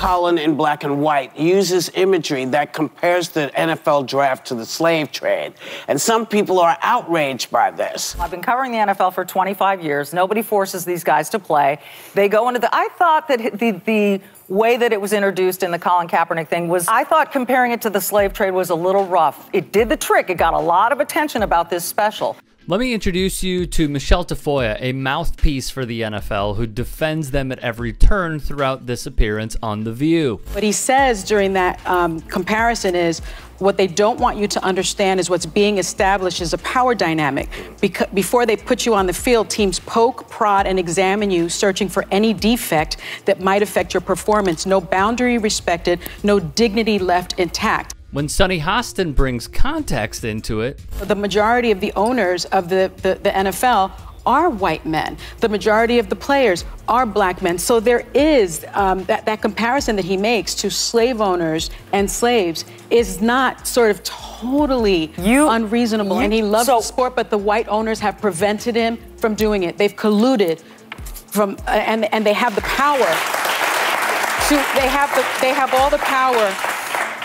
Colin in Black and White uses imagery that compares the NFL draft to the slave trade. And some people are outraged by this. I've been covering the NFL for 25 years. Nobody forces these guys to play. They go into I thought that the way that it was introduced in the Colin Kaepernick thing I thought comparing it to the slave trade was a little rough. It did the trick. It got a lot of attention about this special. Let me introduce you to Michelle Tafoya, a mouthpiece for the NFL who defends them at every turn throughout this appearance on The View. What he says during that comparison is what they don't want you to understand is what's being established is a power dynamic. Before they put you on the field, teams poke, prod, and examine you, searching for any defect that might affect your performance. No boundary respected, no dignity left intact. When Sonny Hostin brings context into it, the majority of the owners of the NFL are white men. The majority of the players are black men. So there is that comparison that he makes to slave owners and slaves is not sort of totally unreasonable. And he loves the sport, but the white owners have prevented him from doing it. They've colluded and they have the power they have all the power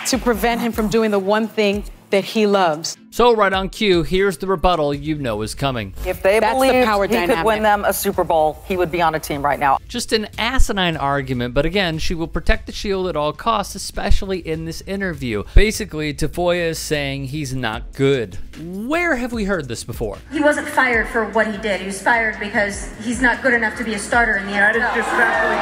to prevent him from doing the one thing that he loves. So right on cue, here's the rebuttal you know is coming. If they believe he could win them a Super Bowl, he would be on a team right now. Just an asinine argument, but again, she will protect the shield at all costs, especially in this interview. Basically, Tafoya is saying he's not good. Where have we heard this before? He wasn't fired for what he did. He was fired because he's not good enough to be a starter in the NFL. That is just factually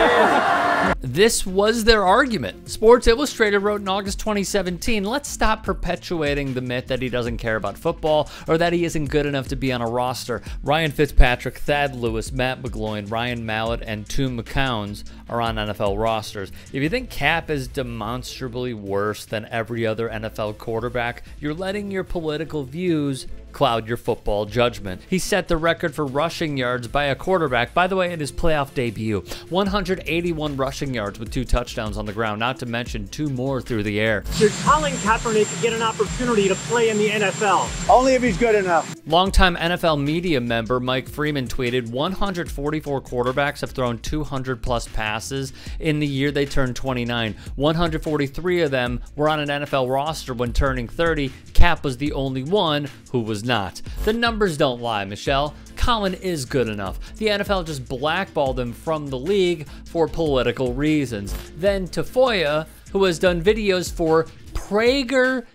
not true. This was their argument. Sports Illustrated wrote in August 2017, let's stop perpetuating the myth that he doesn't care about football or that he isn't good enough to be on a roster. Ryan Fitzpatrick, Thad Lewis, Matt McGloin, Ryan Mallett, and Tom McCown are on NFL rosters. If you think Cap is demonstrably worse than every other NFL quarterback, you're letting your political views cloud your football judgment. He set the record for rushing yards by a quarterback, by the way, in his playoff debut. 181 rushing yards with 2 touchdowns on the ground, not to mention 2 more through the air. Should Colin Kaepernick get an opportunity to play in the NFL? Only if he's good enough. Longtime NFL media member Mike Freeman tweeted, 144 quarterbacks have thrown 200-plus passes in the year they turned 29. 143 of them were on an NFL roster when turning 30. Cap was the only one who was not. The numbers don't lie, Michelle. Colin is good enough. The NFL just blackballed him from the league for political reasons. Then Tafoya, who has done videos for PragerU,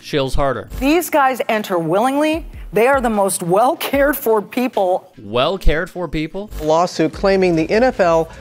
shills harder. These guys enter willingly. They are the most well-cared-for people. Well-cared-for people? A lawsuit claiming the NFL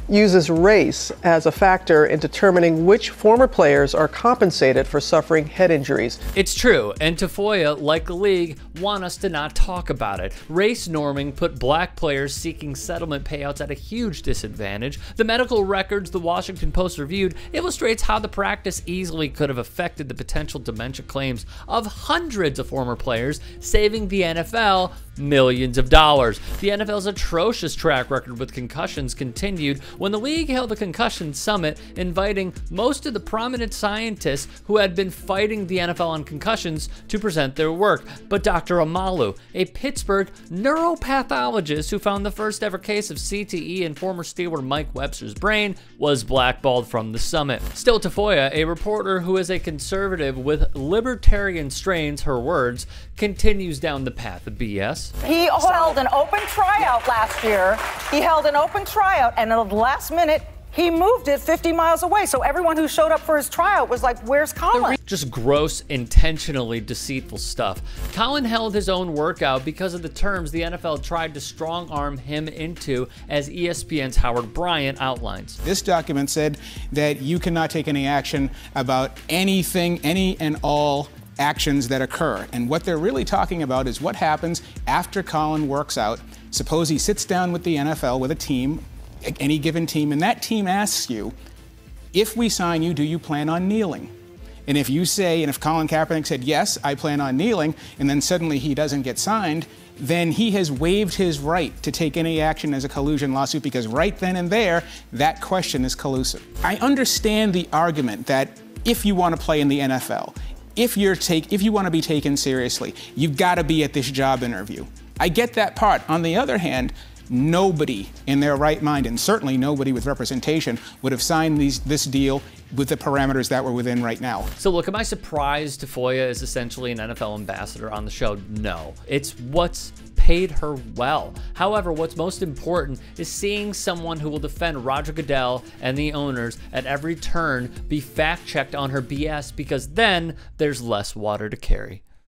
uses race as a factor in determining which former players are compensated for suffering head injuries. It's true, and Tafoya, like the league, want us to not talk about it. Race norming put black players seeking settlement payouts at a huge disadvantage. The medical records the Washington Post reviewed illustrates how the practice easily could have affected the potential dementia claims of hundreds of former players, saving the NFL millions of dollars. The NFL's atrocious track record with concussions continued when the league held a concussion summit, inviting most of the prominent scientists who had been fighting the NFL on concussions to present their work. But Dr. Amalu, a Pittsburgh neuropathologist who found the first ever case of CTE in former Steeler Mike Webster's brain, was blackballed from the summit. Still, Tafoya, a reporter who is a conservative with libertarian strains, her words, continues down the path of BS. He held an open tryout last year. He held an open tryout, and at the last minute, he moved it 50 miles away. So everyone who showed up for his tryout was like, where's Colin? Just gross, intentionally deceitful stuff. Colin held his own workout because of the terms the NFL tried to strong-arm him into, as ESPN's Howard Bryant outlines. This document said that you cannot take any action about anything, any and all actions that occur. And what they're really talking about is what happens after Colin works out. Suppose he sits down with the NFL, with a team, any given team, and that team asks you, if we sign you, do you plan on kneeling? And if you say, and if Colin Kaepernick said, yes, I plan on kneeling, and then suddenly he doesn't get signed, then he has waived his right to take any action as a collusion lawsuit, because right then and there, that question is collusive. I understand the argument that if you want to play in the NFL, if you want to be taken seriously, you've got to be at this job interview. I get that part. On the other hand, nobody in their right mind, and certainly nobody with representation, would have signed this deal with the parameters that we're within right now. So look, am I surprised Tafoya is essentially an NFL ambassador on the show? No. It's what's paid her well. However, what's most important is seeing someone who will defend Roger Goodell and the owners at every turn be fact-checked on her BS, because then there's less water to carry.